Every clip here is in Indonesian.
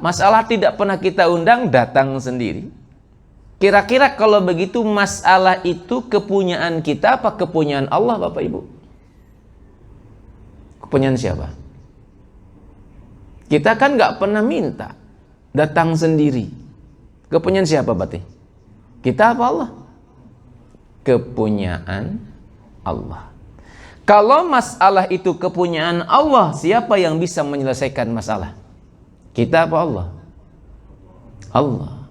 masalah tidak pernah kita undang, datang sendiri. Kira-kira kalau begitu masalah itu kepunyaan kita apa kepunyaan Allah, Bapak Ibu? Kepunyaan siapa? Kita kan nggak pernah minta, datang sendiri. Kepunyaan siapa berarti? Kita apa Allah? Kepunyaan Allah. Kalau masalah itu kepunyaan Allah, siapa yang bisa menyelesaikan masalah? Kita apa Allah? Allah.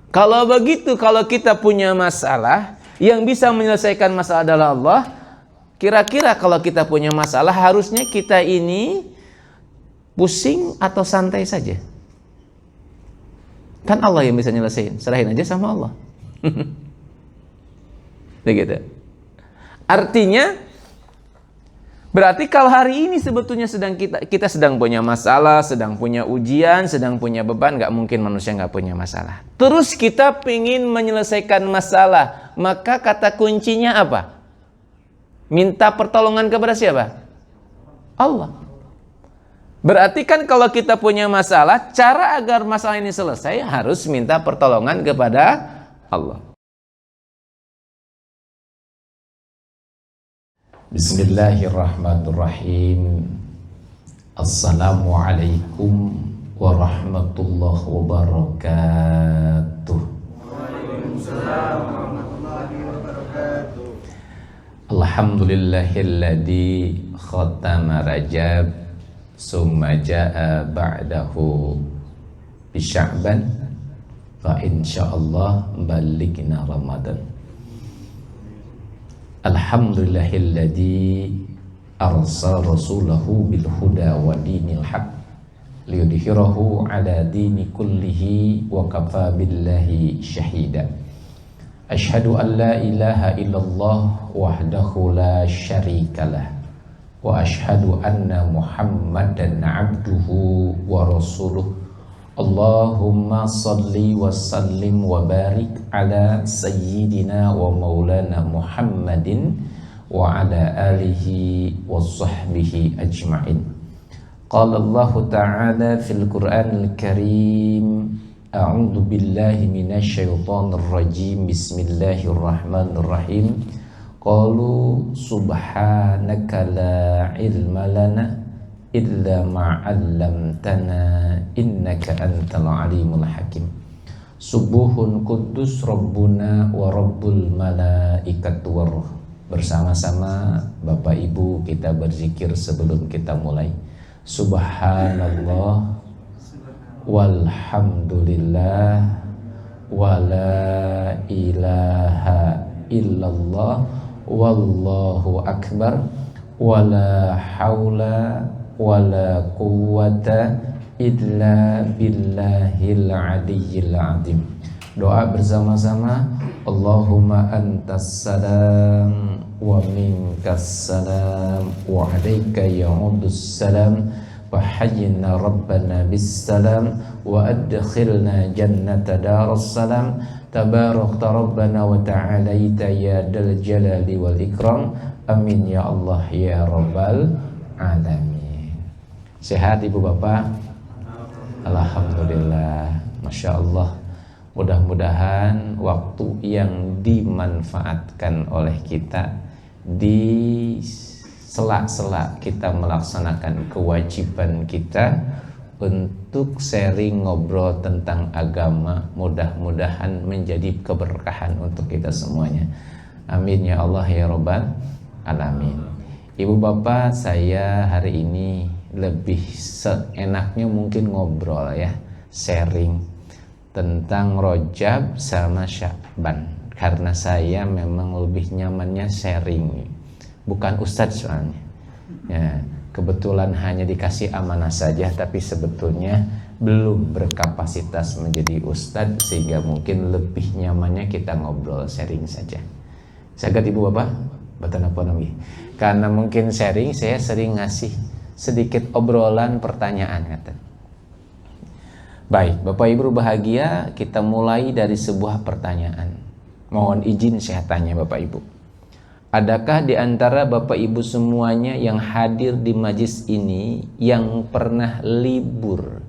Kalau begitu, kalau kita punya masalah, yang bisa menyelesaikan masalah adalah Allah. Kira-kira kalau kita punya masalah, harusnya kita ini pusing atau santai saja? Kan Allah yang bisa nyelesain, serahin aja sama Allah. Begitu. Artinya, berarti kalau hari ini sebetulnya kita sedang punya masalah, sedang punya ujian, sedang punya beban, nggak mungkin manusia nggak punya masalah. Terus kita ingin menyelesaikan masalah, maka kata kuncinya apa? Minta pertolongan kepada siapa? Allah. Berarti kan kalau kita punya masalah, cara agar masalah ini selesai harus minta pertolongan kepada Allah. Bismillahirrahmanirrahim. Assalamualaikum warahmatullahi wabarakatuh. Waalaikumsalam warahmatullahi wabarakatuh. Alhamdulillahilladzi khatama Rajab summa jaa ba'dahu bi Sya'ban fa insyaallah balighna Ramadan. Alhamdulillahilladzi arsala rasulahu bil huda wa dinil haq liyudhhirahu ala dini kullihi wa kafa billahi syahida. Asyhadu an la ilaha illallah wahdahu la syarikalah wa asyhadu anna Muhammadan abduhu wa rasuluh. Allahumma salli wa sallim wa barik ala sayyidina wa maulana Muhammadin wa ala alihi wa sahbihi ajma'in. Qala Allah ta'ala fil Qur'anil Karim, a'udzu billahi minasy syaithanir rajim, bismillahirrahmanirrahim. Qalu subhanaka la ilma lana illa ma'allamtana innaka antal alimul hakim. Subuhun kudus rabbuna wa rabbul malaikatu waruh. Bersama-sama Bapak Ibu kita berzikir sebelum kita mulai. Subhanallah walhamdulillah wa la ilaha illallah wallahu akbar wa la haula wala quwwata illa billahil aliyyil azim. Doa bersama-sama. Allahumma antas salam wa minkas salam wa alayka ya'udus salam wa hayyina rabbana bis salam wa adkhilna jannata daras salam. Tabarakta rabbana wa ta'alaita ya dal jalali wal ikram. Amin ya Allah ya rabbal alamin. Sehat Ibu Bapak? Alhamdulillah, Masya Allah. Mudah-mudahan waktu yang dimanfaatkan oleh kita di sela-sela kita melaksanakan kewajiban kita untuk sharing ngobrol tentang agama, mudah-mudahan menjadi keberkahan untuk kita semuanya. Amin ya Allah ya Rabbal alamin. Ibu Bapak, saya hari ini lebih seenaknya mungkin ngobrol ya, sharing tentang Rajab sama Sya'ban, karena saya memang lebih nyamannya sharing, bukan ustadz soalnya ya, kebetulan hanya dikasih amanah saja, tapi sebetulnya belum berkapasitas menjadi ustadz, sehingga mungkin lebih nyamannya kita ngobrol sharing saja. Sagat Ibu Bapak, batan apa lagi? Karena mungkin sharing, saya sering ngasih sedikit obrolan pertanyaan kata. Baik, Bapak Ibu bahagia, kita mulai dari sebuah pertanyaan. Mohon izin saya tanya Bapak Ibu. Adakah di antara Bapak Ibu semuanya yang hadir di majlis ini yang pernah libur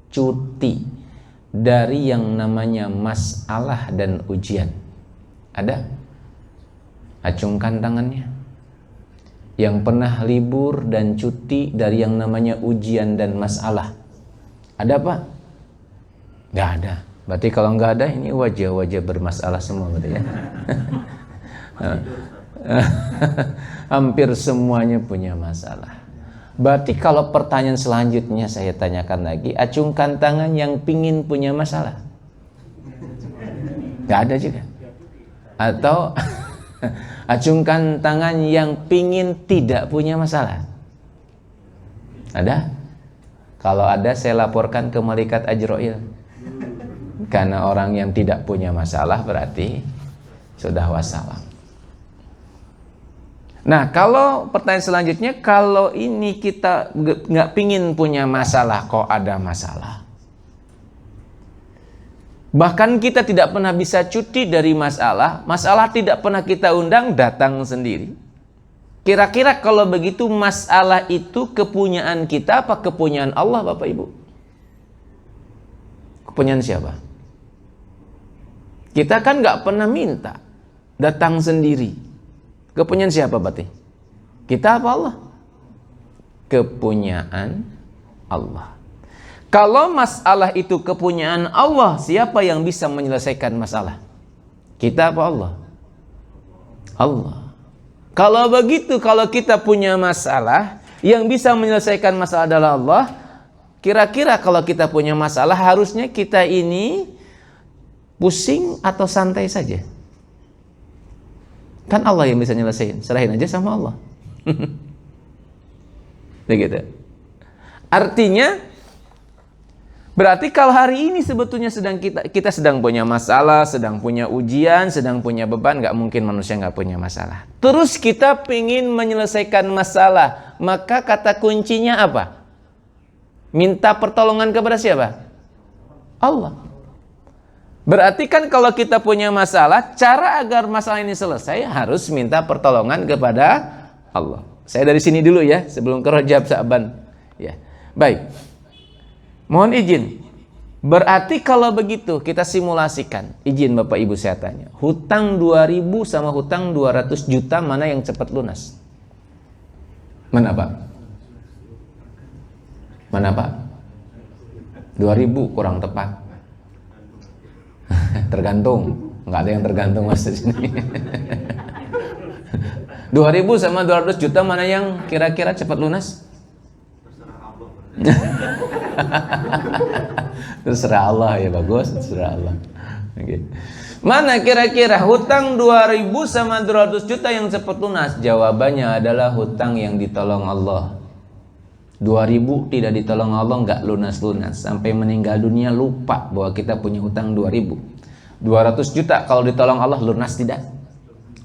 cuti dari yang namanya masalah dan ujian? Ada? Acungkan tangannya. Yang pernah libur dan cuti dari yang namanya ujian dan masalah. Ada Pak? Gak ada. Berarti kalau nggak ada, ini wajah-wajah bermasalah semua berarti ya. Hampir semuanya punya masalah. Berarti kalau pertanyaan selanjutnya saya tanyakan lagi, acungkan tangan yang pingin punya masalah. Gak ada juga. Atau acungkan tangan yang pingin tidak punya masalah. Ada? Kalau ada, saya laporkan ke malaikat Ajroil. Karena orang yang tidak punya masalah berarti sudah wassalam. Nah, kalau pertanyaan selanjutnya, kalau ini kita nggak pingin punya masalah, kok ada masalah? Bahkan kita tidak pernah bisa cuti dari masalah, masalah tidak pernah kita undang, datang sendiri. Kira-kira kalau begitu masalah itu kepunyaan kita apa kepunyaan Allah, Bapak Ibu? Kepunyaan siapa? Kita kan nggak pernah minta, datang sendiri. Kepunyaan siapa berarti? Kita apa Allah? Kepunyaan Allah. Kalau masalah itu kepunyaan Allah, siapa yang bisa menyelesaikan masalah? Kita apa Allah? Allah. Kalau begitu, kalau kita punya masalah, yang bisa menyelesaikan masalah adalah Allah. Kira-kira kalau kita punya masalah, harusnya kita ini pusing atau santai saja? Kan Allah yang bisa nyelesain, serahin aja sama Allah. Begitu. Artinya, berarti kalau hari ini sebetulnya kita sedang punya masalah, sedang punya ujian, sedang punya beban, nggak mungkin manusia nggak punya masalah. Terus kita pengen menyelesaikan masalah, maka kata kuncinya apa? Minta pertolongan kepada siapa? Allah. Berarti kan kalau kita punya masalah, cara agar masalah ini selesai harus minta pertolongan kepada Allah. Saya dari sini dulu ya, sebelum ke Rajab Sa'ban. Ya. Baik. Mohon izin. Berarti kalau begitu kita simulasikan. Izin Bapak Ibu saya tanya. Hutang 2.000 sama hutang 200 juta mana yang cepat lunas? Mana Pak? Mana Pak? 2.000 kurang tepat. Tergantung, nggak ada yang tergantung mas di sini. 2.000 sama 200 juta mana yang kira-kira cepat lunas? Terserah Allah ya, bagus, terserah Allah. Okay. Mana kira-kira hutang 2.000 sama 200 juta yang cepat lunas? Jawabannya adalah hutang yang ditolong Allah. 2.000 tidak ditolong Allah, nggak lunas-lunas sampai meninggal dunia, lupa bahwa kita punya hutang 2.000. 200 juta kalau ditolong Allah lunas tidak?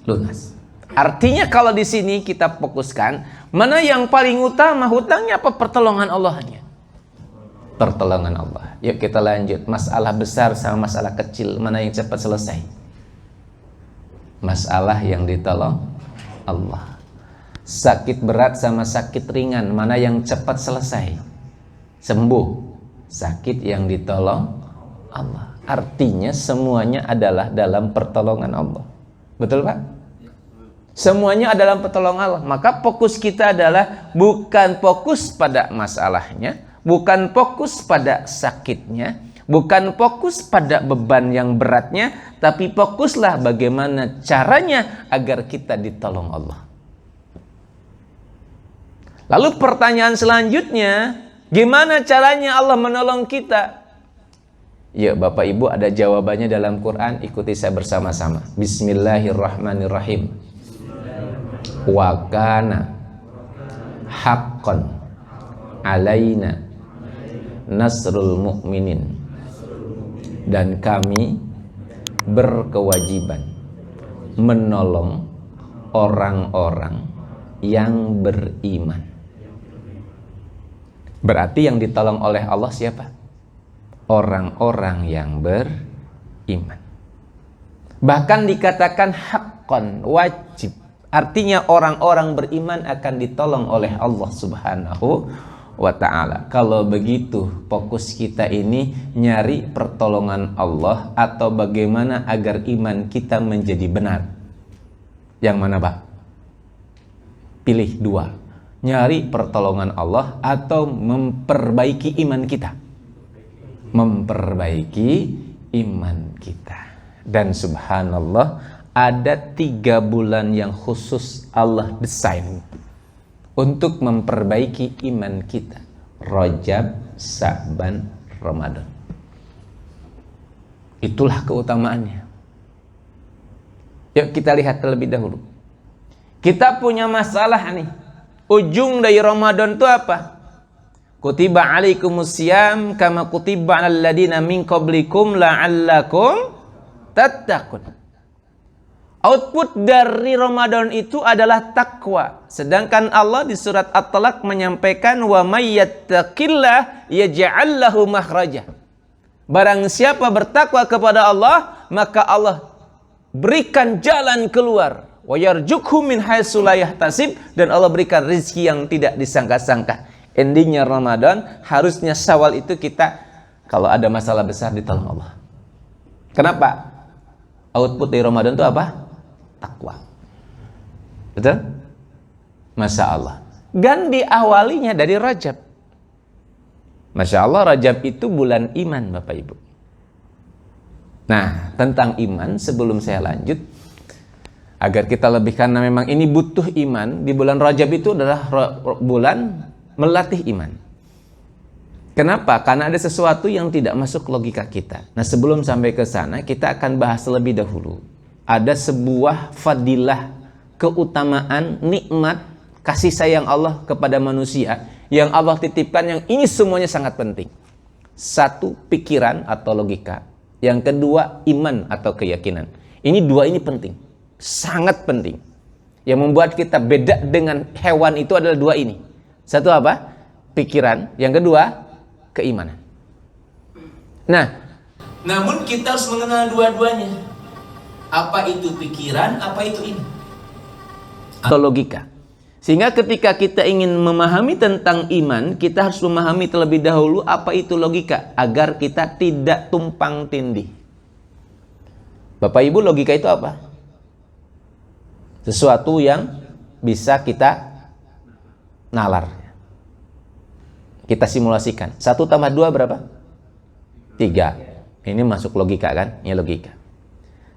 Lunas. Artinya kalau di sini kita fokuskan mana yang paling utama, hutangnya apa pertolongan Allahnya? Pertolongan Allah. Yuk kita lanjut. Masalah besar sama masalah kecil, mana yang cepat selesai? Masalah yang ditolong Allah. Sakit berat sama sakit ringan, mana yang cepat selesai? Sembuh. Sakit yang ditolong Allah. Artinya semuanya adalah dalam pertolongan Allah. Betul Pak? Semuanya adalah pertolongan Allah. Maka fokus kita adalah bukan fokus pada masalahnya, bukan fokus pada sakitnya, bukan fokus pada beban yang beratnya, tapi fokuslah bagaimana caranya agar kita ditolong Allah. Lalu pertanyaan selanjutnya, gimana caranya Allah menolong kita? Ya Bapak Ibu, ada jawabannya dalam Quran, ikuti saya bersama-sama. Bismillahirrahmanirrahim. Wa kana haqqan alaina nasrul mu'minin. Dan kami berkewajiban menolong orang-orang yang beriman. Berarti yang ditolong oleh Allah siapa? Orang-orang yang beriman. Bahkan dikatakan haqqan, wajib. Artinya orang-orang beriman akan ditolong oleh Allah Subhanahu wa ta'ala. Kalau begitu fokus kita ini nyari pertolongan Allah atau bagaimana agar iman kita menjadi benar. Yang mana Pak? Pilih dua. Nyari pertolongan Allah atau memperbaiki iman kita. Memperbaiki iman kita. Dan subhanallah, ada 3 bulan yang khusus Allah desain untuk memperbaiki iman kita. Rajab, Sa'ban, Ramadan. Itulah keutamaannya. Yuk kita lihat terlebih dahulu. Kita punya masalah nih. Ujung dari Ramadan itu apa? Kutiba alaikumusiyam kama kutiba alal ladina min qablikum la'allakum tattaqun. Output dari Ramadan itu adalah takwa. Sedangkan Allah di surat At-Talaq menyampaikan wa may yattaqillah yaj'al lahu makhraja. Barang siapa bertakwa kepada Allah, maka Allah berikan jalan keluar. Wa yarzuqhu min haitsu la yahtasib, dan Allah berikan rezeki yang tidak disangka-sangka. Endingnya Ramadan, harusnya Syawal itu kita kalau ada masalah besar ditolong Allah. Kenapa? Output dari Ramadan itu apa? Takwa. Betul? Masya Allah. Dan diawalinya dari Rajab. Masya Allah, Rajab itu bulan iman Bapak Ibu. Nah, tentang iman sebelum saya lanjut, agar kita lebih, karena memang ini butuh iman. Di bulan Rajab itu adalah bulan melatih iman. Kenapa? Karena ada sesuatu yang tidak masuk logika kita. Nah, sebelum sampai ke sana, kita akan bahas lebih dahulu. Ada sebuah fadilah, keutamaan, nikmat, kasih sayang Allah kepada manusia yang Allah titipkan, yang ini semuanya sangat penting. Satu, pikiran atau logika. Yang kedua, iman atau keyakinan. Ini dua ini penting, sangat penting. Yang membuat kita beda dengan hewan itu adalah dua ini. Satu apa? Pikiran. Yang kedua, keimanan. Nah, namun kita harus mengenal dua-duanya. Apa itu pikiran, apa itu iman? Atau logika. Sehingga ketika kita ingin memahami tentang iman, kita harus memahami terlebih dahulu apa itu logika, agar kita tidak tumpang tindih. Bapak Ibu, logika itu apa? Sesuatu yang bisa kita nalar. Kita simulasikan. 1 tambah 2 berapa? 3. Ini masuk logika kan? Ini logika.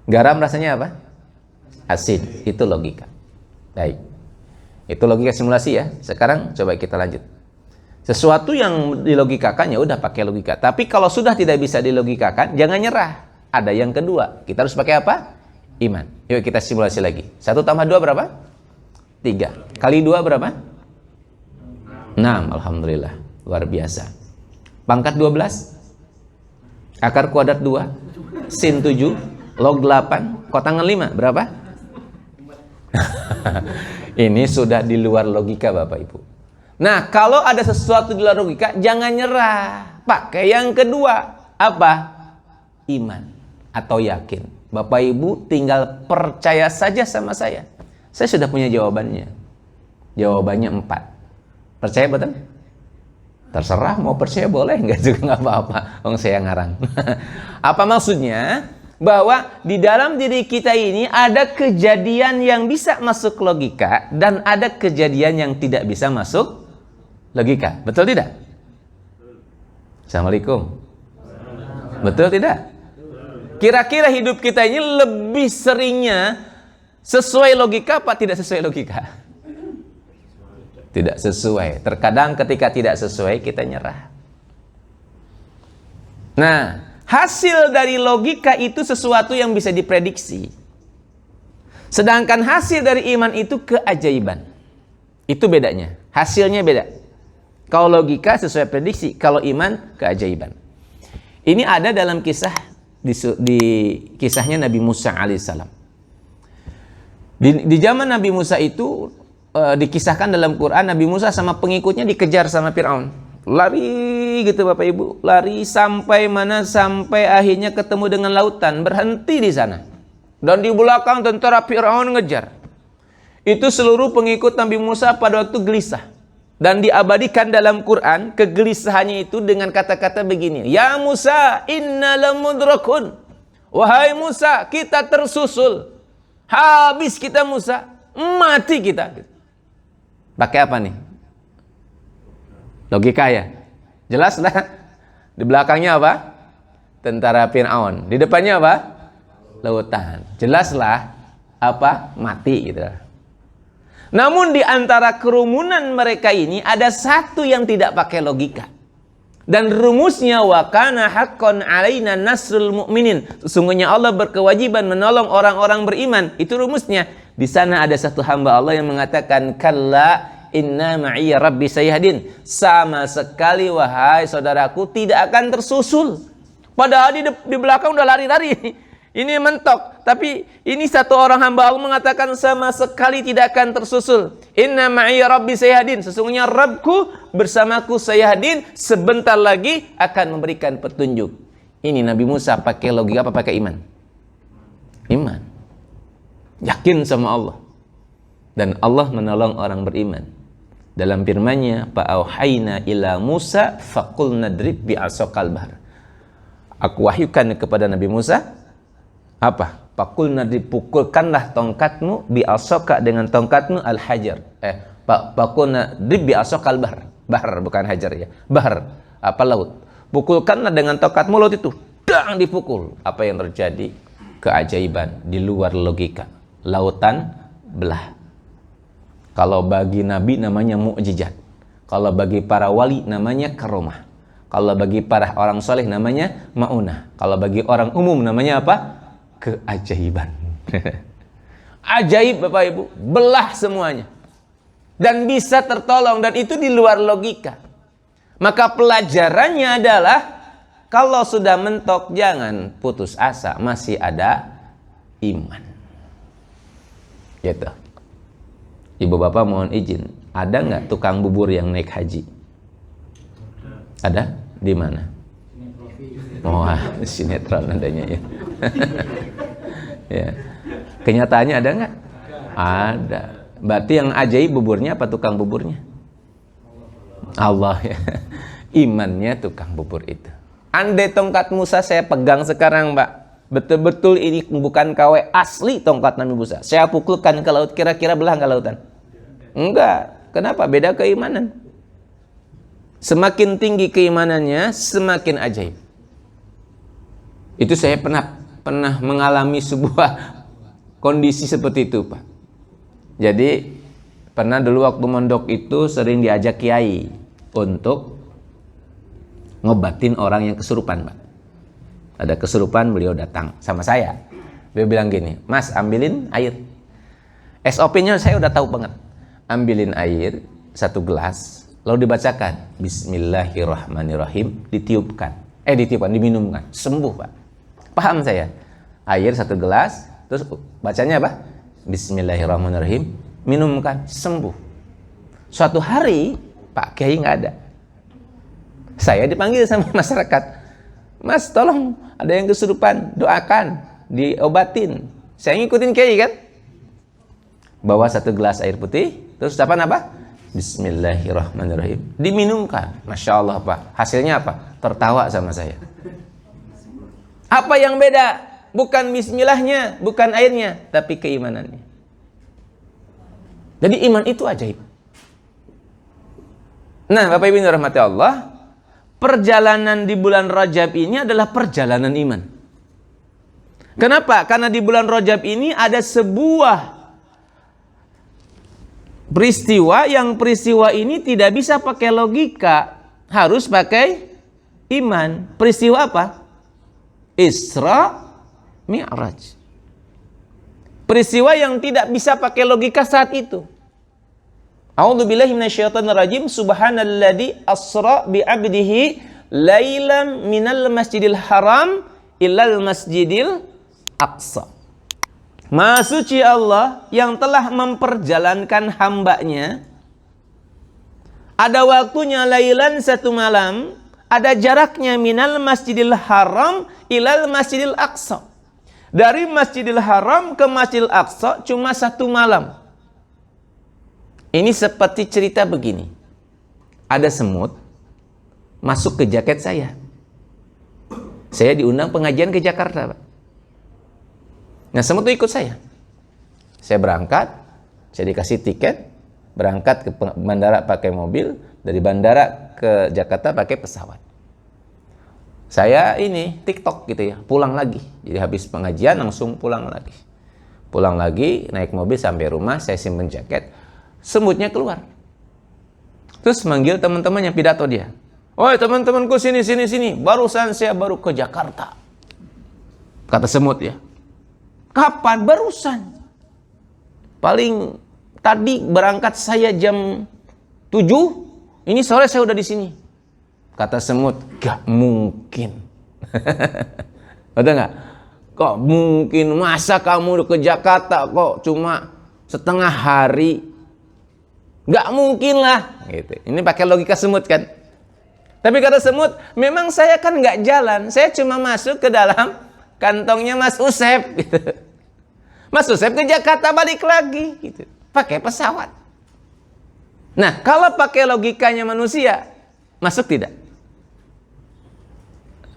Garam rasanya apa? Asin. Itu logika. Baik. Itu logika simulasi ya. Sekarang coba kita lanjut. Sesuatu yang dilogikakan ya udah pakai logika. Tapi kalau sudah tidak bisa dilogikakan, jangan nyerah. Ada yang kedua. Kita harus pakai apa? Iman. Yuk kita simulasi lagi. 1 tambah 2 berapa? 3. Kali 2 berapa? 6. Alhamdulillah. Luar biasa. Pangkat 12. Akar kuadrat 2. Sin 7. Log 8. Kotangan 5. Berapa? Ini sudah di luar logika Bapak Ibu. Nah, kalau ada sesuatu di luar logika, jangan nyerah. Pakai yang kedua. Apa? Iman atau yakin. Bapak Ibu tinggal percaya saja sama saya. Saya sudah punya jawabannya. Jawabannya 4. Percaya betul? Terserah, mau percaya boleh, enggak juga nggak apa-apa. Saya ngarang. Apa maksudnya? Bahwa di dalam diri kita ini ada kejadian yang bisa masuk logika dan ada kejadian yang tidak bisa masuk logika. Betul tidak? Assalamualaikum. Betul tidak? Kira-kira hidup kita ini lebih seringnya sesuai logika apa tidak sesuai logika? Tidak sesuai. Terkadang ketika tidak sesuai kita nyerah. Nah, hasil dari logika itu sesuatu yang bisa diprediksi. Sedangkan hasil dari iman itu keajaiban. Itu bedanya. Hasilnya beda. Kalau logika sesuai prediksi, kalau iman keajaiban. Ini ada dalam kisah di kisahnya Nabi Musa alaihissalam. Di zaman Nabi Musa itu dikisahkan dalam Quran, Nabi Musa sama pengikutnya dikejar sama Fir'aun. Lari gitu Bapak Ibu, lari sampai mana, sampai akhirnya ketemu dengan lautan, berhenti di sana. Dan di belakang tentara Fir'aun ngejar. Itu seluruh pengikut Nabi Musa pada waktu gelisah. Dan diabadikan dalam Quran kegelisahannya itu dengan kata-kata begini. Ya Musa, inna lamudrakun. Wahai Musa, kita tersusul. Habis kita Musa, mati kita. Pakai apa nih? Logika ya? Jelas lah. Di belakangnya apa? Tentara Fir'aun. Di depannya apa? Lautan. Jelaslah apa? Mati gitu. Namun di antara kerumunan mereka ini ada satu yang tidak pakai logika. Dan rumusnya wa kana haqqan alaina nasrul mu'minin. Sesungguhnya Allah berkewajiban menolong orang-orang beriman. Itu rumusnya. Di sana ada satu hamba Allah yang mengatakan kalla inna ma'iyya rabbi sayahdin. Sama sekali wahai saudaraku tidak akan tersusul. Padahal di belakang udah lari-lari. Ini mentok, tapi ini satu orang hamba Allah mengatakan sama sekali tidak akan tersusul. Inna ma'iyya rabbi sayahdin. Sesungguhnya Rabbku bersamaku sayahdin, sebentar lagi akan memberikan petunjuk. Ini Nabi Musa pakai logika apa pakai iman? Iman. Yakin sama Allah. Dan Allah menolong orang beriman. Dalam firman-Nya, "Fa'auhayna ila Musa faqulna drib bi'asaqal bahr." Aku wahyukan kepada Nabi Musa apa? Pakulna dipukulkanlah tongkatmu bi'asaka dengan tongkatmu al-hajar. Pakulna bi'asakal bahr. Bahr bukan hajar ya. Bahr apa laut. Pukulkanlah dengan tongkatmu laut itu. Dang dipukul. Apa yang terjadi? Keajaiban di luar logika. Lautan belah. Kalau bagi nabi namanya mukjizat. Kalau bagi para wali namanya karomah. Kalau bagi para orang soleh namanya maunah. Kalau bagi orang umum namanya apa? Keajaiban. Ajaib Bapak Ibu, belah semuanya dan bisa tertolong, dan itu di luar logika. Maka pelajarannya adalah kalau sudah mentok jangan putus asa, masih ada iman. Gitu. Ibu bapak mohon izin, ada nggak tukang bubur yang naik haji? Ada? Di mana? Wah, sinetron adanya ya. Ya. Kenyataannya ada nggak? Ada. Berarti yang ajaib buburnya apa tukang buburnya? Allah ya. Imannya tukang bubur itu. Andai tongkat Musa saya pegang sekarang, Mbak, betul-betul ini bukan KW asli tongkat Nabi Musa. Saya pukulkan ke laut, kira-kira belah nggak lautan? Enggak. Kenapa? Beda keimanan. Semakin tinggi keimanannya, semakin ajaib. Itu saya pernah mengalami sebuah kondisi seperti itu, Pak. Jadi pernah dulu waktu mondok itu sering diajak kiai untuk ngobatin orang yang kesurupan, Pak. Ada kesurupan, beliau datang sama saya. Beliau bilang gini, "Mas, ambilin air." SOP-nya saya udah tahu banget. Ambilin air 1 gelas, lalu dibacakan Bismillahirrahmanirrahim, diminumkan, sembuh, Pak. Paham saya. Air 1 gelas, terus bacanya apa? Bismillahirrahmanirrahim, minumkan, sembuh. Suatu hari Pak Kiai nggak ada. Saya dipanggil sama masyarakat. "Mas, tolong, ada yang kesurupan, doakan, diobatin." Saya ngikutin Kiai kan. Bawa 1 gelas air putih, terus ucapan apa? Bismillahirrahmanirrahim, diminumkan. Masya Allah, Pak. Hasilnya apa? Tertawa sama saya. Apa yang beda? Bukan bismillahnya, bukan airnya, tapi keimanannya. Jadi iman itu ajaib. Nah, Bapak Ibu yang dirahmati Allah, perjalanan di bulan Rajab ini adalah perjalanan iman. Kenapa? Karena di bulan Rajab ini ada sebuah peristiwa yang peristiwa ini tidak bisa pakai logika, harus pakai iman. Peristiwa apa? Isra Mi'raj. Peristiwa yang tidak bisa pakai logika saat itu. A'udzubillahi minasyaitonirrajim. Subhanalladzi asra bi 'abdihi lailan minal masjidil haram ilal masjidil aqsa. Maha suci Allah yang telah memperjalankan hambanya. Ada waktunya lailan 1 malam, ada jaraknya minal masjidil haram ilal masjidil aqsa. Dari Masjidil Haram ke Masjidil Aqsa cuma 1 malam. Ini seperti cerita begini. ada semut masuk ke jaket saya. Saya diundang pengajian ke Jakarta, Pak. Nah, semut itu ikut saya. Saya berangkat, saya dikasih tiket, berangkat ke bandara pakai mobil, dari bandara ke Jakarta pakai pesawat. Saya ini TikTok gitu ya, pulang lagi. Jadi habis pengajian langsung pulang lagi. Pulang lagi, naik mobil sampai rumah, saya simpen jaket, semutnya keluar. Terus manggil teman-temannya, pidato dia. "Oi teman-temanku, sini, barusan saya baru ke Jakarta." Kata semut ya. "Kapan?" "Barusan. Paling tadi berangkat saya jam 7, ini sore saya udah di sini." Kata semut, "Gak mungkin." Betul nggak? "Kok mungkin? Masa kamu udah ke Jakarta kok cuma setengah hari?" "Gak mungkin lah." Gitu. Ini pakai logika semut kan? Tapi kata semut, "Memang saya kan nggak jalan, saya cuma masuk ke dalam kantongnya Mas Usep." Gitu. Mas Usep ke Jakarta balik lagi, gitu. Pakai pesawat. Nah, kalau pakai logikanya manusia, masuk tidak?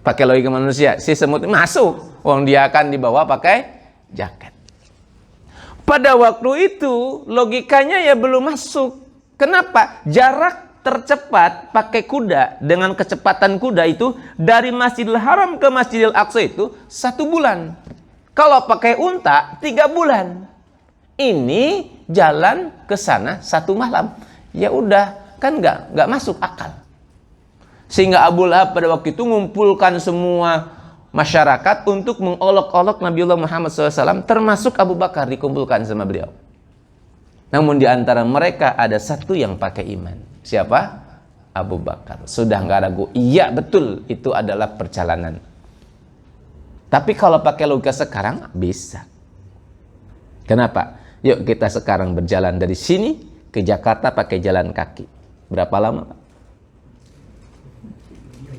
Pakai logika manusia, si semut masuk. Wong dia akan dibawa pakai jaket. Pada waktu itu, logikanya ya belum masuk. Kenapa? Jarak tercepat pakai kuda dengan kecepatan kuda itu dari Masjidil Haram ke Masjidil Aqsa itu 1 bulan. Kalau pakai unta 3 bulan. Ini jalan ke sana 1 malam. Ya udah, kan nggak masuk akal. Sehingga Abu Lahab pada waktu itu mengumpulkan semua masyarakat untuk mengolok-olok Nabiullah Muhammad SAW, termasuk Abu Bakar dikumpulkan sama beliau. Namun di antara mereka ada satu yang pakai iman. Siapa? Abu Bakar. Sudah nggak ragu. Iya betul, itu adalah perjalanan. Tapi kalau pakai logika sekarang bisa. Kenapa? Yuk kita sekarang berjalan dari sini ke Jakarta pakai jalan kaki. Berapa lama, Pak?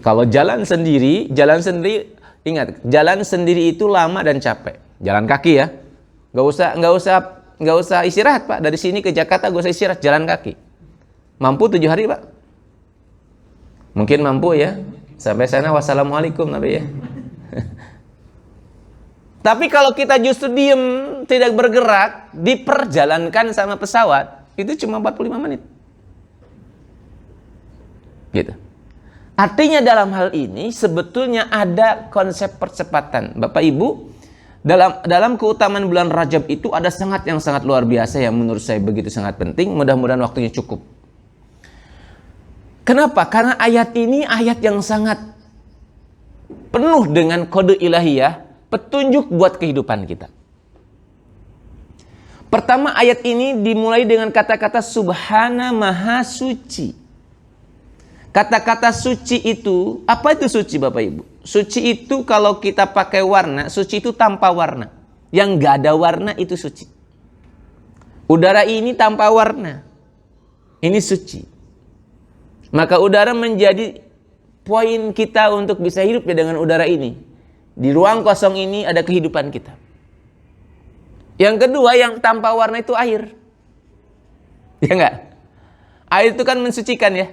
Kalau jalan sendiri, ingat, jalan sendiri itu lama dan capek. Jalan kaki ya. Nggak usah istirahat, Pak. Dari sini ke Jakarta nggak usah istirahat, jalan kaki. Mampu 7 hari, Pak? Mungkin mampu ya. Sampai sana wassalamualaikum Nabi ya. Tapi kalau kita justru diem, tidak bergerak, diperjalankan sama pesawat, itu cuma 45 menit. Gitu. Artinya dalam hal ini sebetulnya ada konsep percepatan. Bapak Ibu, dalam keutamaan bulan Rajab itu ada yang sangat luar biasa yang menurut saya begitu sangat penting. Mudah-mudahan waktunya cukup. Kenapa? Karena ayat ini ayat yang sangat penuh dengan kode ilahiyah, petunjuk buat kehidupan kita. Pertama, ayat ini dimulai dengan kata-kata Subhana Maha Suci. Kata-kata suci itu, apa itu suci Bapak Ibu? Suci itu kalau kita pakai warna, suci itu tanpa warna. Yang gak ada warna itu suci. Udara ini tanpa warna, ini suci. Maka udara menjadi poin kita untuk bisa hidup dengan udara ini. Di ruang kosong ini ada kehidupan kita. Yang kedua, yang tanpa warna itu air. Ya enggak? Air itu kan mensucikan ya.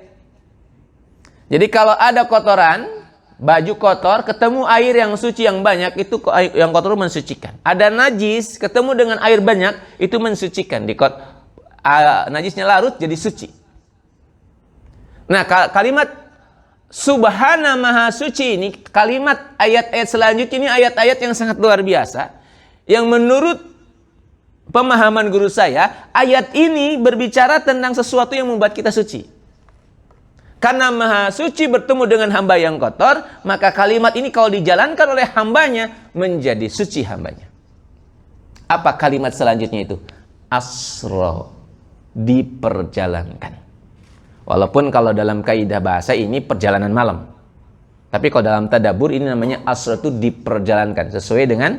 Jadi kalau ada kotoran, baju kotor, ketemu air yang suci yang banyak, itu yang kotor mensucikan. Ada najis, ketemu dengan air banyak, itu mensucikan. Najisnya larut jadi suci. Nah, kalimat Subhana Maha Suci ini, kalimat ayat-ayat selanjutnya ini ayat-ayat yang sangat luar biasa. Yang menurut pemahaman guru saya, ayat ini berbicara tentang sesuatu yang membuat kita suci. Karena Maha Suci bertemu dengan hamba yang kotor, maka kalimat ini kalau dijalankan oleh hambanya, menjadi suci hambanya. Apa kalimat selanjutnya itu? Asro, diperjalankan. Walaupun kalau dalam kaidah bahasa ini perjalanan malam. Tapi kalau dalam tadabbur ini namanya asro itu diperjalankan. Sesuai dengan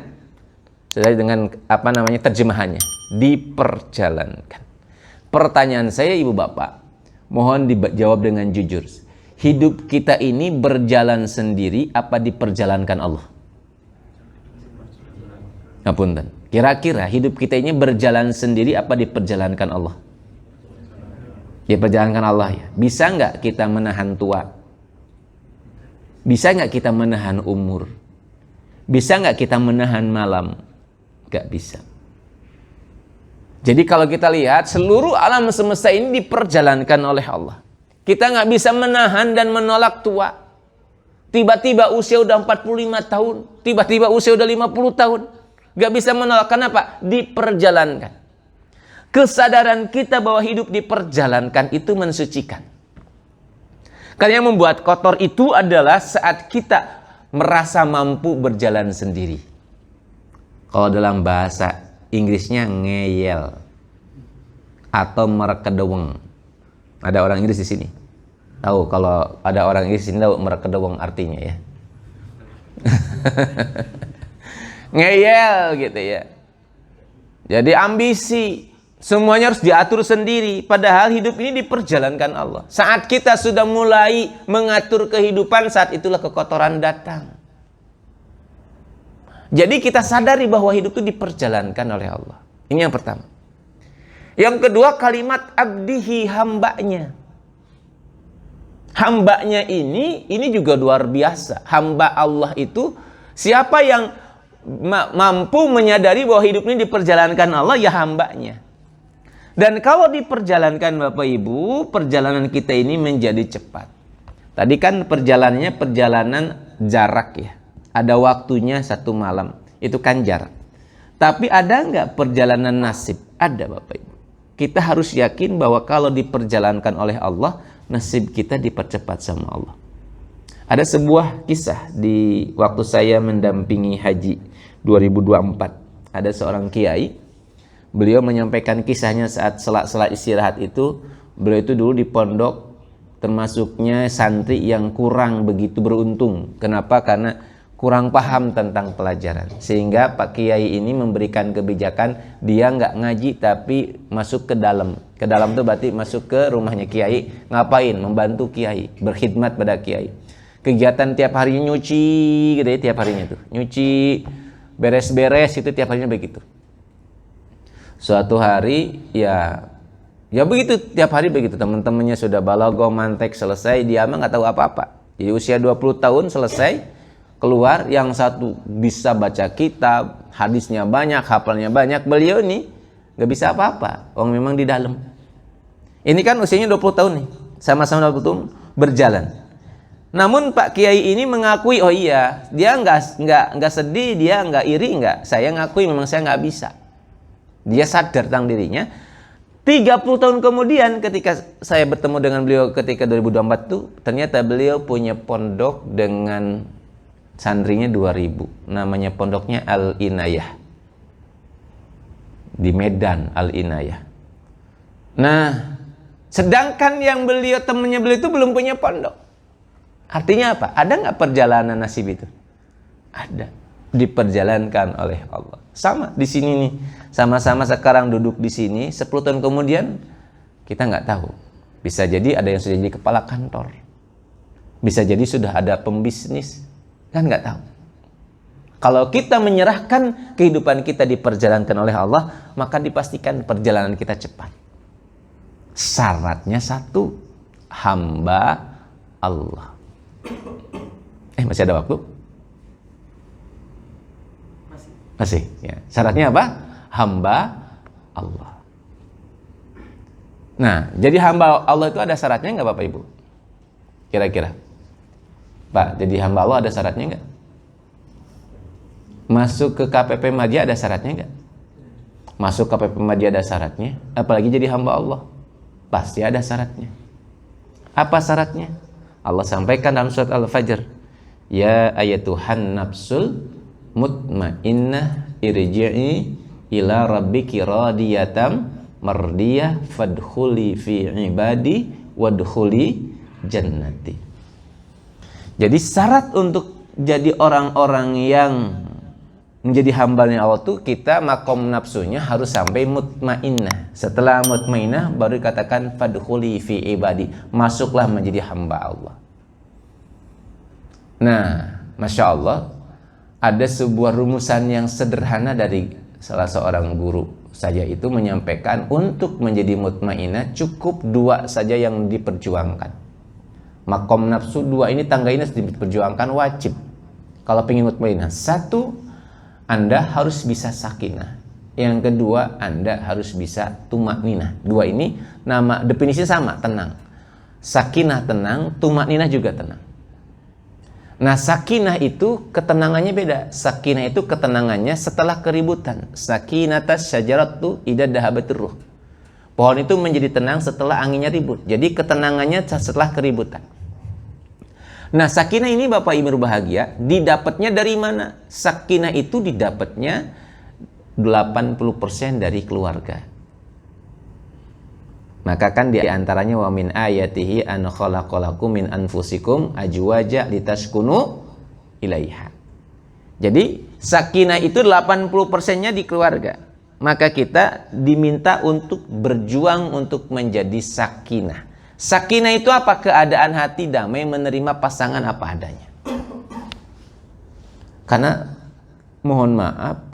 terjemahannya. Diperjalankan. Pertanyaan saya Ibu Bapak, mohon dijawab dengan jujur. Hidup kita ini berjalan sendiri apa diperjalankan Allah? Ngapunten. Kira-kira hidup kita ini berjalan sendiri apa diperjalankan Allah? Diperjalankan Allah ya. Bisa nggak kita menahan tua? Bisa nggak kita menahan umur? Bisa nggak kita menahan malam? Nggak bisa. Jadi kalau kita lihat seluruh alam semesta ini diperjalankan oleh Allah. Kita nggak bisa menahan dan menolak tua. Tiba-tiba usia udah 45 tahun. Tiba-tiba usia udah 50 tahun. Nggak bisa menolak. Kenapa? Diperjalankan. Kesadaran kita bahwa hidup diperjalankan itu mensucikan. Karena yang membuat kotor itu adalah saat kita merasa mampu berjalan sendiri. Kalau dalam bahasa Inggrisnya ngeyel atau merekedeweng. Ada orang Inggris di sini. Tahu kalau ada orang Inggris di sini tahu merekedeweng artinya ya. Ngeyel gitu ya. Jadi ambisi, semuanya harus diatur sendiri. Padahal hidup ini diperjalankan Allah. Saat kita sudah mulai mengatur kehidupan, saat itulah kekotoran datang. Jadi kita sadari bahwa hidup itu diperjalankan oleh Allah. Ini yang pertama. Yang kedua, kalimat abdihi, hambanya. Hambanya ini juga luar biasa. Hamba Allah itu siapa yang mampu menyadari bahwa hidup ini diperjalankan Allah, ya hambanya. Dan kalau diperjalankan Bapak Ibu, perjalanan kita ini menjadi cepat. Tadi kan perjalanannya perjalanan jarak ya. Ada waktunya 1 malam. Itu kan jarak. Tapi ada nggak perjalanan nasib? Ada Bapak Ibu. Kita harus yakin bahwa kalau diperjalankan oleh Allah, nasib kita dipercepat sama Allah. Ada sebuah kisah di waktu saya mendampingi haji 2024. Ada seorang kiai. Beliau menyampaikan kisahnya saat sela-sela istirahat itu. Beliau itu dulu di pondok termasuknya santri yang kurang begitu beruntung. Kenapa? Karena kurang paham tentang pelajaran. Sehingga Pak Kiai ini memberikan kebijakan dia nggak ngaji tapi masuk ke dalam. Ke dalam itu berarti masuk ke rumahnya Kiai. Ngapain? Membantu Kiai. Berkhidmat pada Kiai. Kegiatan tiap harinya nyuci gitu ya, tiap harinya tuh. Nyuci, beres-beres itu tiap harinya begitu. Suatu hari ya begitu tiap hari begitu. Teman-temannya sudah balaghah, mantek, selesai, dia mah nggak tahu apa-apa. Jadi usia 20 tahun selesai, keluar, yang satu bisa baca kitab, hadisnya banyak, hafalnya banyak. Beliau ini nggak bisa apa-apa. Orang memang di dalam. Ini kan usianya 20 tahun nih, sama-sama 20 tahun berjalan. Namun Pak Kiai ini mengakui, oh iya, dia nggak sedih, dia nggak iri, nggak. Saya ngakui memang saya nggak bisa. Dia sadar tentang dirinya. 30 tahun kemudian ketika saya bertemu dengan beliau ketika 2024 itu, ternyata beliau punya pondok dengan santrinya 2000. Namanya pondoknya Al-Inayah. Di Medan, Al-Inayah. Nah, sedangkan yang temannya beliau itu belum punya pondok. Artinya apa? Ada nggak perjalanan nasib itu? Ada. Diperjalankan oleh Allah. Sama di sini nih. Sama-sama sekarang duduk di sini, 10 tahun kemudian kita nggak tahu. Bisa jadi ada yang sudah jadi kepala kantor. Bisa jadi sudah ada pembisnis. Kan nggak tahu. Kalau kita menyerahkan kehidupan kita diperjalankan oleh Allah, maka dipastikan perjalanan kita cepat. Syaratnya satu, hamba Allah. Masih ada waktu? Masih. Ya. Syaratnya apa? Hamba Allah. Nah, jadi hamba Allah itu ada syaratnya nggak Bapak Ibu? Kira-kira? Pak, jadi hamba Allah ada syaratnya nggak? Masuk ke KPP Madya ada syaratnya nggak? Masuk KPP Madya ada syaratnya. Apalagi jadi hamba Allah, pasti ada syaratnya. Apa syaratnya? Allah sampaikan dalam surat Al-Fajr, ya ayatuhan nafsul mutmainnah irji'i ila rabbiki radiyatan mardiyah fadkhuli fi ibadi wadkhuli jannati. Jadi syarat untuk jadi orang-orang yang menjadi hambanya Allah tuh kita makom nafsunya harus sampai mutmainnah. Setelah mutmainnah baru dikatakan fadkhuli fi ibadi, masuklah menjadi hamba Allah. Nah, Masya Allah, ada sebuah rumusan yang sederhana dari salah seorang guru saja itu menyampaikan untuk menjadi mutmainah cukup 2 saja yang diperjuangkan. Makom nafsu 2 ini, tangga ini diperjuangkan wajib. Kalau pengen mutmainah, 1, Anda harus bisa sakinah. Yang kedua, Anda harus bisa tumakninah. 2 ini nama definisi sama, tenang. Sakinah tenang, tumakninah juga tenang. Nah, sakinah itu ketenangannya beda. Sakinah itu ketenangannya setelah keributan. Sakinatas syajaratu idza dhahabatir ruh. Pohon itu menjadi tenang setelah anginnya ribut. Jadi ketenangannya setelah keributan. Nah, sakinah ini Bapak Ibu bahagia, didapatnya dari mana? Sakinah itu didapatnya 80% dari keluarga. Maka kan diantaranya wa min ayatihi an khalaqalakum min anfusikum ajwaja litaskunu ilaiha. Jadi sakinah itu 80%-nya di keluarga. Maka kita diminta untuk berjuang untuk menjadi sakinah. Sakinah itu apa? Keadaan hati damai menerima pasangan apa adanya. Karena mohon maaf,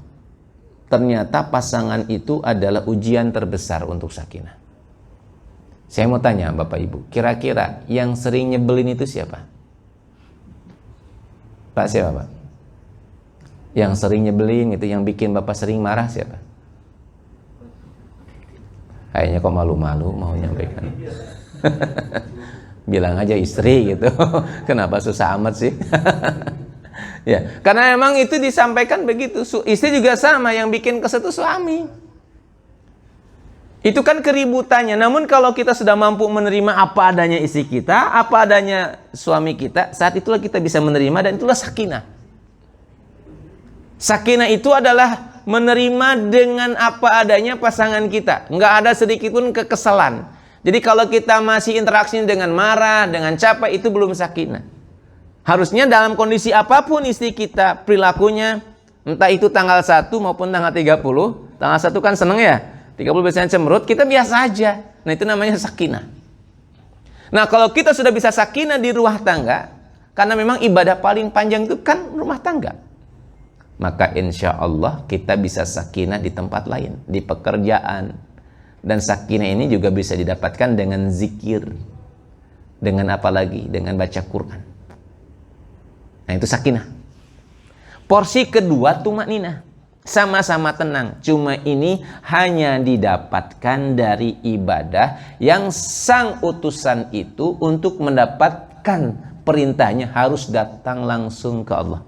ternyata pasangan itu adalah ujian terbesar untuk sakinah. Saya mau tanya Bapak Ibu, kira-kira yang sering nyebelin itu siapa? Pak, siapa Pak? Yang sering nyebelin itu, yang bikin Bapak sering marah siapa? Kayaknya kok malu-malu mau nyampaikan. Bilang aja istri gitu. Kenapa susah amat sih? Ya, karena emang itu disampaikan begitu. Istri juga sama, yang bikin kesel itu suami. Itu kan keributannya. Namun kalau kita sudah mampu menerima apa adanya istri kita, apa adanya suami kita, saat itulah kita bisa menerima, dan itulah sakinah. Sakinah itu adalah menerima dengan apa adanya pasangan kita. Nggak ada sedikit pun kekesalan. Jadi kalau kita masih interaksi dengan marah, dengan capek, itu belum sakinah. Harusnya dalam kondisi apapun istri kita, perilakunya, entah itu tanggal 1 maupun tanggal 30. Tanggal 1 kan seneng ya, 30 biasanya cemberut, kita biasa aja. Nah, itu namanya sakinah. Nah, kalau kita sudah bisa sakinah di rumah tangga, karena memang ibadah paling panjang itu kan rumah tangga, maka insya Allah kita bisa sakinah di tempat lain, di pekerjaan. Dan sakinah ini juga bisa didapatkan dengan zikir. Dengan apa lagi? Dengan baca Quran. Nah, itu sakinah. Porsi kedua, tumakninah. Sama-sama tenang. Cuma ini hanya didapatkan dari ibadah yang sang utusan itu untuk mendapatkan perintahnya harus datang langsung ke Allah.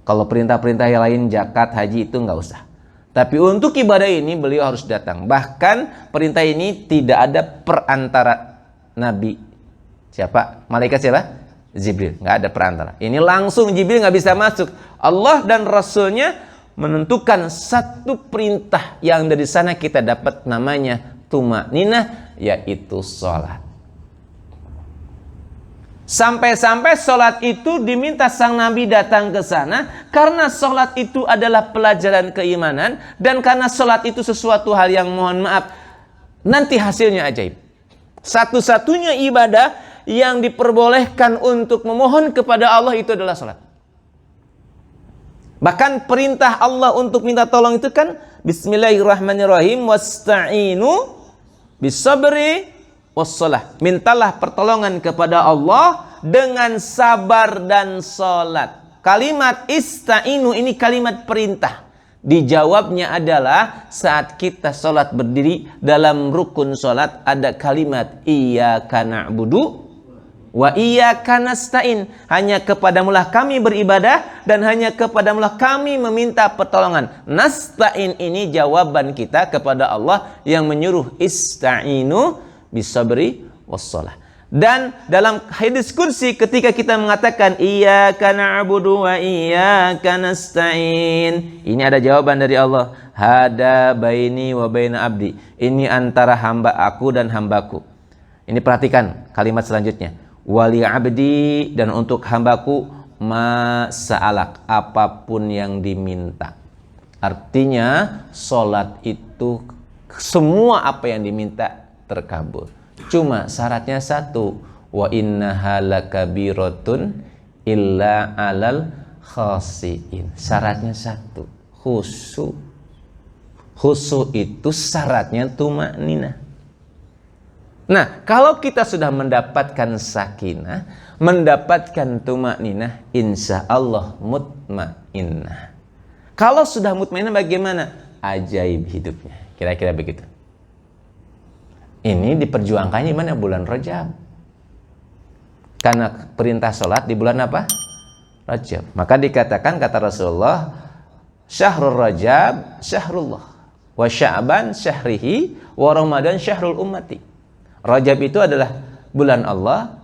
Kalau perintah-perintah yang lain, zakat, haji, itu nggak usah. Tapi untuk ibadah ini beliau harus datang. Bahkan perintah ini tidak ada perantara Nabi. Siapa? Malaikat siapa? Jibril. Nggak ada perantara. Ini langsung Jibril nggak bisa masuk. Allah dan Rasulnya menentukan satu perintah yang dari sana kita dapat namanya tumakninah, yaitu sholat. Sampai-sampai sholat itu diminta sang Nabi datang ke sana karena sholat itu adalah pelajaran keimanan, dan karena sholat itu sesuatu hal yang mohon maaf nanti hasilnya ajaib. Satu-satunya ibadah yang diperbolehkan untuk memohon kepada Allah itu adalah sholat. Bahkan perintah Allah untuk minta tolong itu kan bismillahirrahmanirrahim, wasta'inu bisabri wassalah. Mintalah pertolongan kepada Allah dengan sabar dan salat. Kalimat ista'inu ini kalimat perintah. Dijawabnya adalah saat kita salat berdiri, dalam rukun salat ada kalimat iyyaka na'budu wa iyyaka nasta'in. Hanya kepadamulah kami beribadah dan hanya kepadamulah kami meminta pertolongan. Nasta'in ini jawaban kita kepada Allah yang menyuruh ista'inu bisabri wassalah. Dan dalam hadis kursi ketika kita mengatakan iyyaka na'budu wa iyyaka nasta'in, ini ada jawaban dari Allah. Hada baini wa baina abdi. Ini antara hamba aku dan hambaku. Ini perhatikan kalimat selanjutnya. Wali abdi, dan untuk hambaku ma sa'alak, apapun yang diminta. Artinya sholat itu semua apa yang diminta terkabul. Cuma syaratnya satu, wa innaha lakabiratun illa alal khasiin. Syaratnya satu, khusyuk. Khusyuk itu syaratnya tumakninah. Nah, kalau kita sudah mendapatkan sakinah, mendapatkan tumakninah, insya Allah mutmainnah. Kalau sudah mutmainnah bagaimana? Ajaib hidupnya. Kira-kira begitu. Ini diperjuangkannya di mana? Bulan Rajab. Karena perintah sholat di bulan apa? Rajab. Maka dikatakan, kata Rasulullah, Syahrul Rajab syahrullah, wa Sya'ban syahrihi, wa Ramadan syahrul ummati. Rajab itu adalah bulan Allah,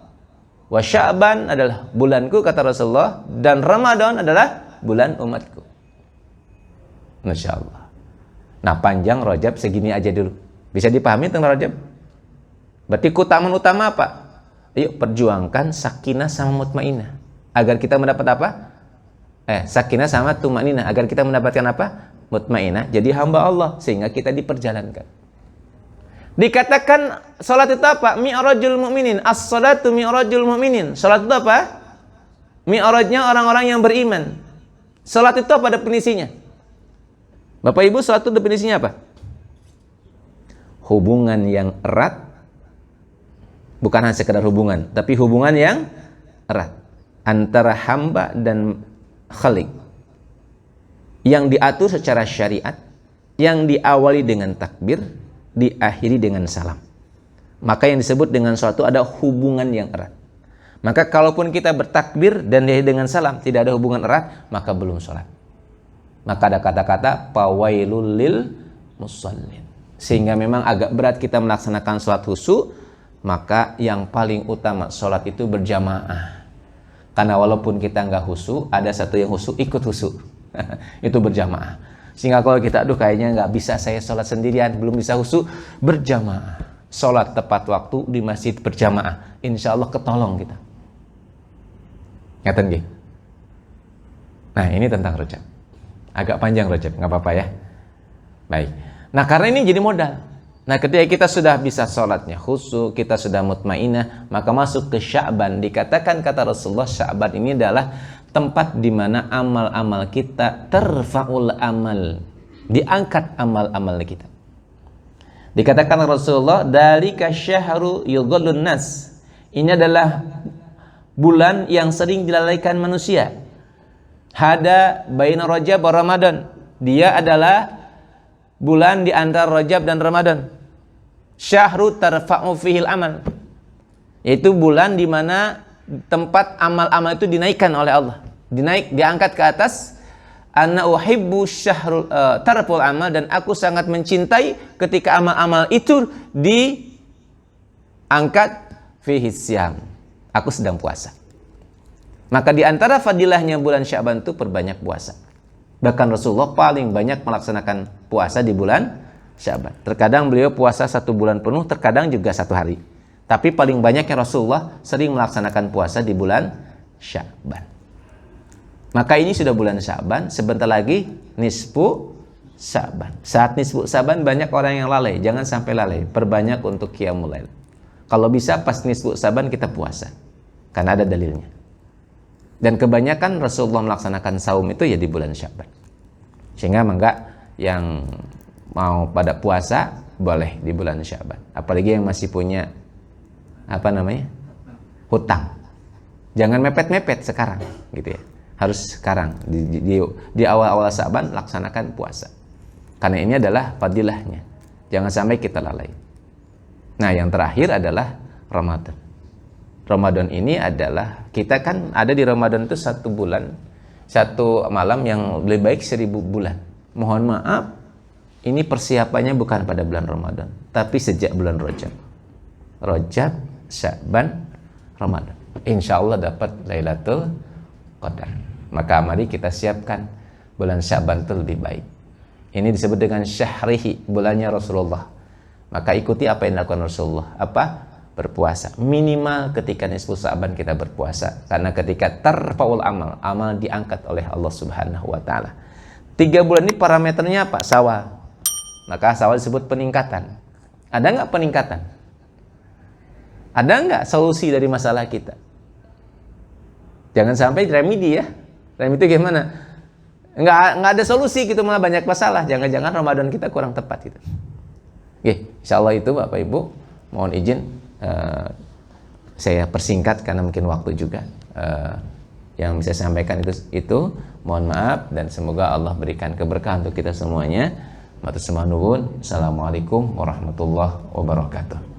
wa Sya'ban adalah bulanku, kata Rasulullah, dan Ramadan adalah bulan umatku. Masya Allah. Nah, panjang Rajab segini aja dulu. Bisa dipahami tentang Rajab? Berarti keutamaan utama apa? Ayo perjuangkan sakinah sama mutmainnah agar kita mendapat apa? Sakinah sama tumakninah agar kita mendapatkan apa? Mutmainnah, jadi hamba Allah, sehingga kita diperjalankan. Dikatakan salat itu apa? Mi'rajul mu'minin. As-salatu mi'rajul mu'minin. Salat itu apa? Mi'rajnya orang-orang yang beriman. Salat itu apa definisinya? Bapak Ibu, salat itu definisinya apa? Hubungan yang erat, bukan hanya sekedar hubungan, tapi hubungan yang erat antara hamba dan khalik, yang diatur secara syariat, yang diawali dengan takbir, diakhiri dengan salam. Maka yang disebut dengan suatu ada hubungan yang erat. Maka kalaupun kita bertakbir dan diakhiri dengan salam, tidak ada hubungan erat, maka belum sholat. Maka ada kata-kata fawailul lil musallin. Sehingga memang agak berat kita melaksanakan sholat khusyuk. Maka yang paling utama sholat itu berjamaah. Karena walaupun kita nggak khusyuk, ada satu yang khusyuk ikut khusyuk. Itu berjamaah. Sehingga kalau kita, aduh kayaknya nggak bisa saya sholat sendirian, belum bisa khusyuk, berjamaah. Sholat tepat waktu di masjid berjamaah, insya Allah ketolong kita. Ngaten nggih? Nah, ini tentang Rajab. Agak panjang Rajab, nggak apa-apa ya. Baik. Nah, karena ini jadi modal. Nah, ketika kita sudah bisa sholatnya khusyuk, kita sudah mutmainnah, maka masuk ke Sya'ban. Dikatakan kata Rasulullah, Sya'ban ini adalah tempat di mana amal-amal kita terfa'ul amal, diangkat amal-amal kita. Dikatakan Rasulullah, dalika syahru yughollun nas. Ini adalah bulan yang sering dilalaikan manusia. Hada baina Rajab wa Ramadan. Dia adalah bulan di antara Rajab dan Ramadan. Syahru tarfa'u fihil amal. Yaitu bulan di mana tempat amal-amal itu dinaikkan oleh Allah. Diangkat ke atas. Ana uhibbu syahrul tarful amal, dan aku sangat mencintai ketika amal-amal itu diangkat fihi syam. Aku sedang puasa. Maka di antara fadilahnya bulan Sya'ban itu perbanyak puasa. Bahkan Rasulullah paling banyak melaksanakan puasa di bulan Sya'ban. Terkadang beliau puasa 1 bulan penuh, terkadang juga 1 hari. Tapi paling banyaknya Rasulullah sering melaksanakan puasa di bulan Sya'ban. Maka ini sudah bulan Sya'ban, sebentar lagi nisfu Sya'ban. Saat nisfu Sya'ban banyak orang yang lalai, jangan sampai lalai. Perbanyak untuk qiyamul lail. Kalau bisa pas nisfu Sya'ban kita puasa. Karena ada dalilnya. Dan kebanyakan Rasulullah melaksanakan saum itu ya di bulan Sya'ban. Sehingga enggak yang mau pada puasa boleh di bulan Sya'ban. Apalagi yang masih punya hutang. Jangan mepet-mepet sekarang gitu ya. Harus sekarang di awal-awal Sya'ban laksanakan puasa. Karena ini adalah fadilahnya. Jangan sampai kita lalai. Nah, yang terakhir adalah Ramadan. Ramadan ini adalah, kita kan ada di Ramadan itu 1 bulan, 1 malam yang lebih baik 1000 bulan. Mohon maaf, ini persiapannya bukan pada bulan Ramadan, tapi sejak bulan Rajab. Rajab, Sya'ban, Ramadan. Insya Allah dapat Lailatul Qadar. Maka mari kita siapkan bulan Sya'ban itu lebih baik. Ini disebut dengan syahrihi, bulannya Rasulullah. Maka ikuti apa yang dilakukan Rasulullah. Apa? Berpuasa. Minimal ketika nisfu Sya'ban kita berpuasa. Karena ketika tarfa'ul amal, amal diangkat oleh Allah Subhanahu wa ta'ala. 3 bulan ini parameternya apa? Syawal. Maka Syawal disebut peningkatan. Ada nggak peningkatan? Ada nggak solusi dari masalah kita? Jangan sampai remedi ya. Remedi itu gimana? nggak ada solusi gitu, malah banyak masalah. Jangan-jangan Ramadan kita kurang tepat gitu. Oke, insyaallah itu Bapak Ibu, mohon izin saya persingkat karena mungkin waktu juga. Yang bisa saya sampaikan itu mohon maaf, dan semoga Allah berikan keberkahan untuk kita semuanya. Matur sembah nuwun. Assalamualaikum warahmatullahi wabarakatuh.